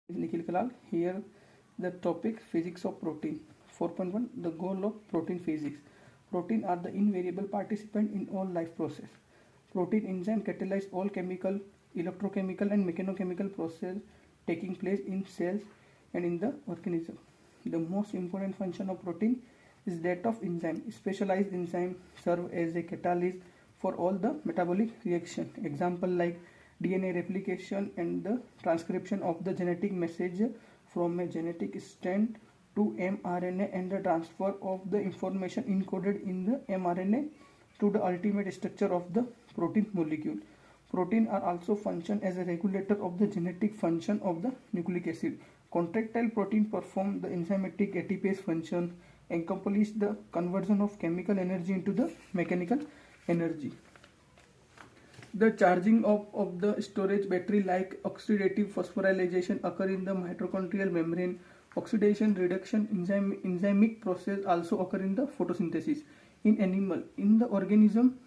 Is Nikhil Kalal. Here the topic physics of protein. 4.1 The goal of protein physics. Protein are the invariable participant in all life process. Protein enzyme catalyze all chemical, electrochemical and mechanochemical process taking place in cells and in the organism. The most important function of protein is that of enzyme. Specialized enzyme serve as a catalyst for all the metabolic reaction. Example like DNA replication and the transcription of the genetic message from a genetic strand to mRNA and the transfer of the information encoded in the mRNA to the ultimate structure of the protein molecule. Protein are also function as a regulator of the genetic function of the nucleic acid. Contractile protein perform the enzymatic ATPase function, accomplish the conversion of chemical energy into the mechanical energy. The charging of the storage battery like oxidative phosphorylation occur in the mitochondrial membrane. Oxidation reduction enzymic process also occur in the photosynthesis. In animal, in the organism,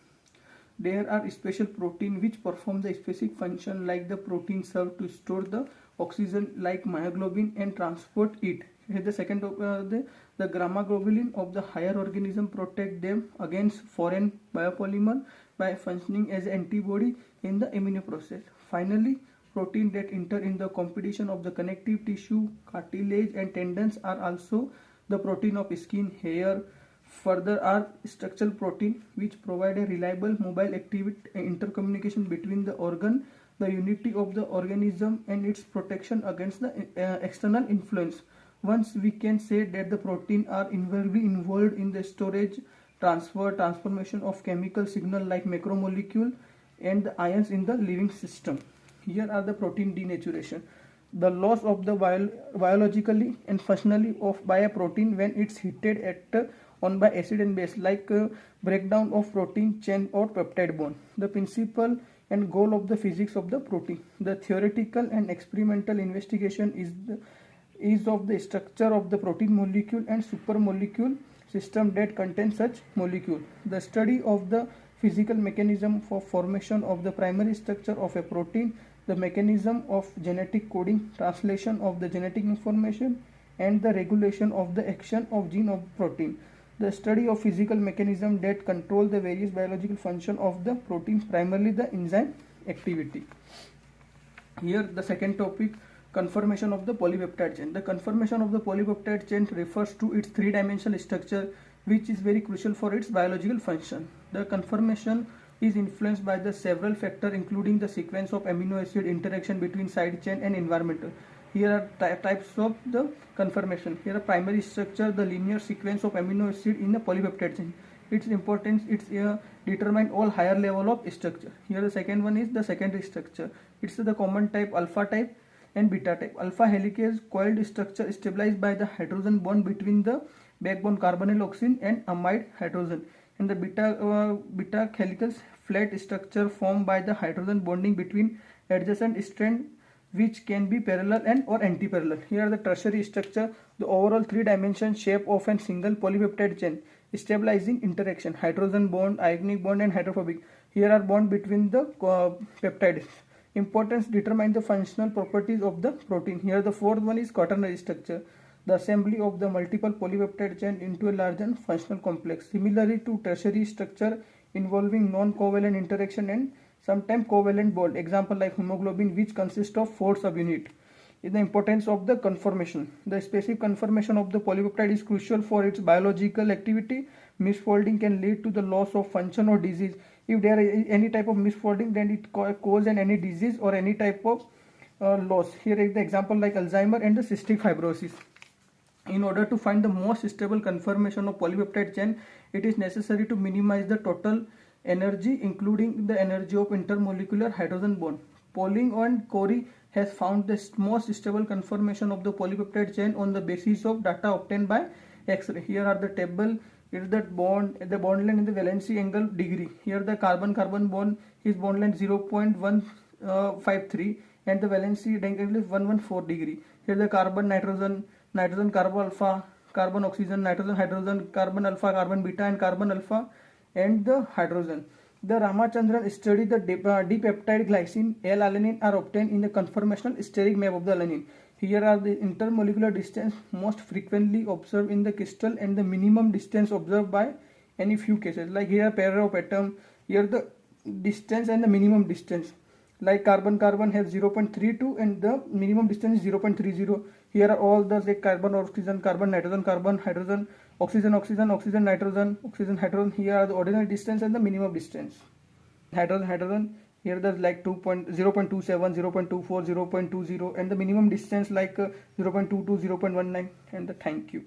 there are special protein which perform the specific function like the protein serve to store the oxygen like myoglobin and transport it. The second the gamma globulin of the higher organism protect them against foreign biopolymer by functioning as antibody in the amino process. Finally, protein that enter in the competition of the connective tissue, cartilage and tendons are also the protein of skin, hair. Further are structural protein which provide a reliable mobile activity intercommunication between the organ, the unity of the organism and its protection against the external influence. Once we can say that the protein are invariably involved in the storage, transformation of chemical signal like macromolecule and the ions in the living system. Here are the protein denaturation. The loss of the biologically and functionally of by a protein when it's heated at on by acid and base like breakdown of protein chain or peptide bond. The principle and goal of the physics of the protein. The theoretical and experimental investigation is of the structure of the protein molecule and supermolecule system that contain such molecule. The study of the physical mechanism for formation of the primary structure of a protein, the mechanism of genetic coding, translation of the genetic information and the regulation of the action of gene of protein. The study of physical mechanism that control the various biological function of the protein, primarily the enzyme activity. Here the second topic, conformation of the polypeptide chain. The conformation of the polypeptide chain refers to its three-dimensional structure which is very crucial for its biological function. The conformation is influenced by the several factors including the sequence of amino acid interaction between side chain and environmental. Here are types of the conformation. Here are primary structure, the linear sequence of amino acid in the polypeptide chain. Its importance, it's determine all higher level of structure. Here the second one is the secondary structure. It's the common type, alpha type and beta type. Alpha helices coiled structure stabilized by the hydrogen bond between the backbone carbonyl oxygen and amide hydrogen. And the beta helicals flat structure formed by the hydrogen bonding between adjacent strand which can be parallel and or anti-parallel. Here are the tertiary structure, the overall three-dimension shape of a single polypeptide chain, stabilizing interaction, hydrogen bond, ionic bond and hydrophobic. Here are bond between the peptides. Importance determine the functional properties of the protein. Here the fourth one is quaternary structure, the assembly of the multiple polypeptide chain into a larger functional complex. Similarly to tertiary structure involving non-covalent interaction and sometimes covalent bond. Example like hemoglobin which consists of 4 subunit. In the importance of the conformation. The specific conformation of the polypeptide is crucial for its biological activity. Misfolding can lead to the loss of function or disease. If there is any type of misfolding, then it cause any disease or any type of loss. Here is the example like Alzheimer and the cystic fibrosis. In order to find the most stable conformation of polypeptide chain, it is necessary to minimize the total energy including the energy of intermolecular hydrogen bond. Pauling and Corey has found the most stable conformation of the polypeptide chain on the basis of data obtained by X-ray. Here are the table. It is the bond length in the valency angle degree. Here the carbon-carbon bond is bond length 0.153 and the valency angle is 114 degree. Here the carbon-nitrogen, nitrogen-carbon alpha, carbon-oxygen, nitrogen-hydrogen, carbon-alpha, carbon-beta and carbon-alpha and the hydrogen. The Ramachandran studied the dipeptide glycine L-alanine are obtained in the conformational steric map of the alanine. Here are the intermolecular distance most frequently observed in the crystal and the minimum distance observed by any few cases. Like here pair of atom, here the distance and the minimum distance. Like carbon has 0.32 and the minimum distance is 0.30. Here are all the like carbon, oxygen, carbon, nitrogen, carbon, hydrogen, oxygen, oxygen, oxygen, nitrogen, oxygen, hydrogen. Here are the ordinary distance and the minimum distance. Hydrogen, here there's like 0.27, 0.24, 0.20 and the minimum distance like 0.22, 0.19 and the thank you.